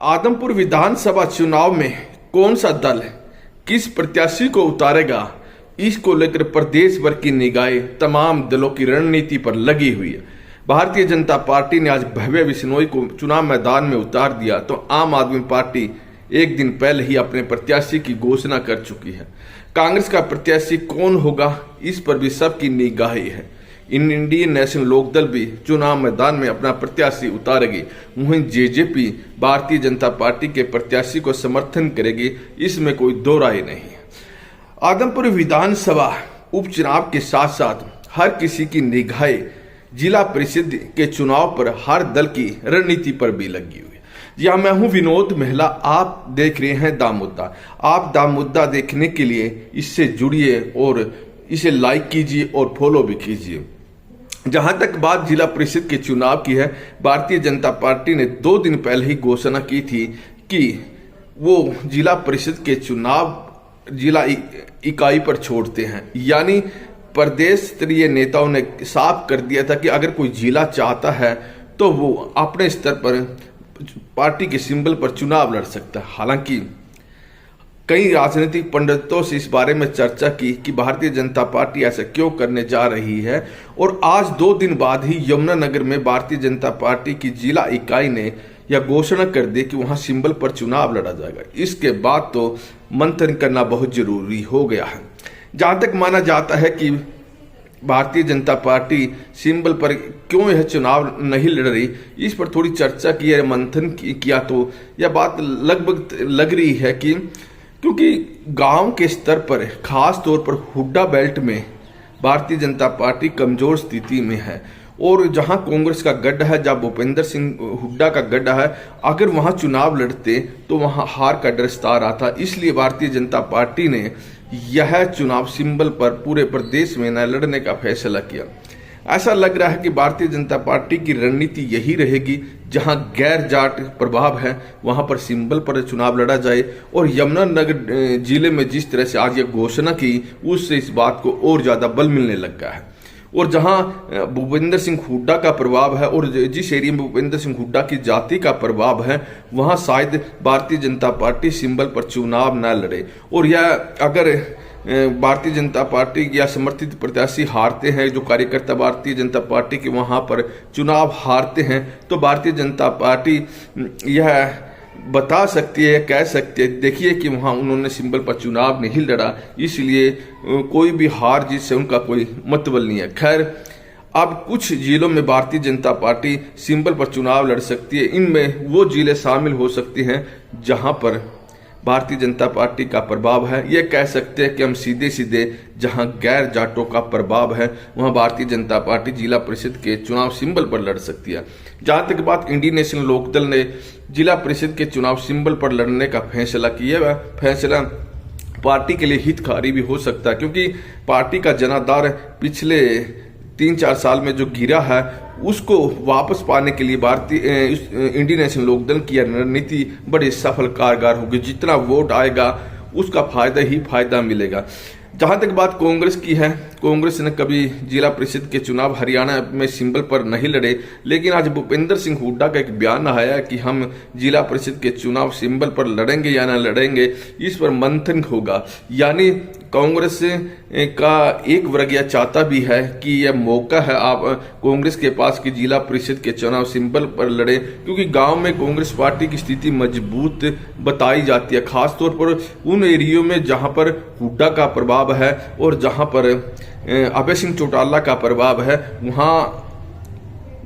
आदमपुर विधानसभा चुनाव में कौन सा दल किस प्रत्याशी को उतारेगा, इसको लेकर प्रदेश भर की निगाहें तमाम दलों की रणनीति पर लगी हुई है। भारतीय जनता पार्टी ने आज भव्य बिश्नोई को चुनाव मैदान में उतार दिया तो आम आदमी पार्टी एक दिन पहले ही अपने प्रत्याशी की घोषणा कर चुकी है। कांग्रेस का प्रत्याशी कौन होगा, इस पर भी सबकी निगाहें है। इंडियन नेशनल लोकदल भी चुनाव मैदान में अपना प्रत्याशी उतारेगी, वहीं जेजेपी भारतीय जनता पार्टी के प्रत्याशी को समर्थन करेगी, इसमें कोई दो राय नहीं है। आदमपुर विधानसभा उपचुनाव के साथ साथ हर किसी की निगाहें जिला परिषद के चुनाव पर हर दल की रणनीति पर भी लगी हुई है। जी हाँ, मैं हूं विनोद महिला, आप देख रहे हैं दा मुद्दा। आप दा मुद्दा देखने के लिए इससे जुड़िए और इसे लाइक कीजिए और फॉलो भी कीजिए। जहां तक बात जिला परिषद के चुनाव की है, भारतीय जनता पार्टी ने 2 दिन पहले ही घोषणा की थी कि वो जिला परिषद के चुनाव जिला इकाई पर छोड़ते हैं। यानी प्रदेश स्तरीय नेताओं ने साफ कर दिया था कि अगर कोई जिला चाहता है तो वो अपने स्तर पर पार्टी के सिंबल पर चुनाव लड़ सकता है। हालांकि कई राजनीतिक पंडितों से इस बारे में चर्चा की कि भारतीय जनता पार्टी ऐसा क्यों करने जा रही है, और आज 2 दिन बाद ही यमुनानगर में भारतीय जनता पार्टी की जिला इकाई ने यह घोषणा कर दी कि वहां सिंबल पर चुनाव लड़ा जाएगा। इसके बाद तो मंथन करना बहुत जरूरी हो गया है। जहां तक माना जाता है कि भारतीय जनता पार्टी सिंबल पर क्यों यह चुनाव नहीं लड़ रही, इस पर थोड़ी चर्चा की है, मंथन किया तो यह बात लगभग लग रही है कि क्योंकि गांव के स्तर पर खास तौर पर हुड्डा बेल्ट में भारतीय जनता पार्टी कमजोर स्थिति में है, और जहां कांग्रेस का गढ़ है, जहां भूपेंद्र सिंह हुड्डा का गढ़ है, अगर वहां चुनाव लड़ते तो वहां हार का डर सता रहा था। इसलिए भारतीय जनता पार्टी ने यह चुनाव सिंबल पर पूरे प्रदेश में न लड़ने का फैसला किया। ऐसा लग रहा है कि भारतीय जनता पार्टी की रणनीति यही रहेगी, जहां गैर जाट प्रभाव है वहां पर सिंबल पर चुनाव लड़ा जाए। और यमुनानगर जिले में जिस तरह से आज यह घोषणा की, उससे इस बात को और ज्यादा बल मिलने लग गया है। और जहां भूपेंद्र सिंह हुड्डा का प्रभाव है और जिस एरिया में भूपेंद्र सिंह हुड्डा की जाति का प्रभाव है, वहां शायद भारतीय जनता पार्टी सिंबल पर चुनाव न लड़े। और यह अगर भारतीय जनता पार्टी या समर्थित प्रत्याशी हारते हैं, जो कार्यकर्ता भारतीय जनता पार्टी के वहां पर चुनाव हारते हैं, तो भारतीय जनता पार्टी यह बता सकती है, कह सकती है, देखिए कि वहां उन्होंने सिंबल पर चुनाव नहीं लड़ा, इसलिए कोई भी हार जीत से उनका कोई मतलब नहीं है। खैर, अब कुछ जिलों में भारतीय जनता पार्टी सिंबल पर चुनाव लड़ सकती है। इनमें वो जिले शामिल हो सकते हैं जहां पर भारतीय जनता पार्टी का प्रभाव है। ये कह सकते हैं कि हम सीधे सीधे जहां गैर जाटों का प्रभाव है वहां भारतीय जनता पार्टी जिला परिषद के चुनाव सिंबल पर लड़ सकती है। जहां तक बात इंडियन नेशनल लोकदल ने जिला परिषद के चुनाव सिंबल पर लड़ने का फैसला किया, वह फैसला पार्टी के लिए हितकारी भी हो सकता है, क्योंकि पार्टी का जनाधार पिछले 3-4 साल में जो गिरा है उसको वापस पाने के लिए भारतीय इंडियन नेशनल लोकदल की रणनीति बड़ी सफल कारगर होगी। जितना वोट आएगा उसका फायदा ही फायदा मिलेगा। जहां तक बात कांग्रेस की है, कांग्रेस ने कभी जिला परिषद के चुनाव हरियाणा में सिंबल पर नहीं लड़े, लेकिन आज भूपेंद्र सिंह हुड्डा का एक बयान आया कि हम जिला परिषद के चुनाव सिंबल पर लड़ेंगे या न लड़ेंगे, इस पर मंथन होगा। यानी कांग्रेस का एक वर्ग यह चाहता भी है कि यह मौका है आप कांग्रेस के पास कि जिला परिषद के चुनाव सिंबल पर लड़े, क्योंकि गांव में कांग्रेस पार्टी की स्थिति मजबूत बताई जाती है, खासतौर पर उन एरियो में जहां पर हुड्डा का प्रभाव है और जहां पर अभय सिंह चौटाला का प्रभाव है, वहां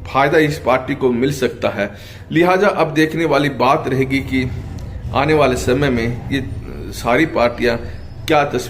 फायदा इस पार्टी को मिल सकता है। लिहाजा अब देखने वाली बात रहेगी कि आने वाले समय में ये सारी पार्टियां क्या तस्वीर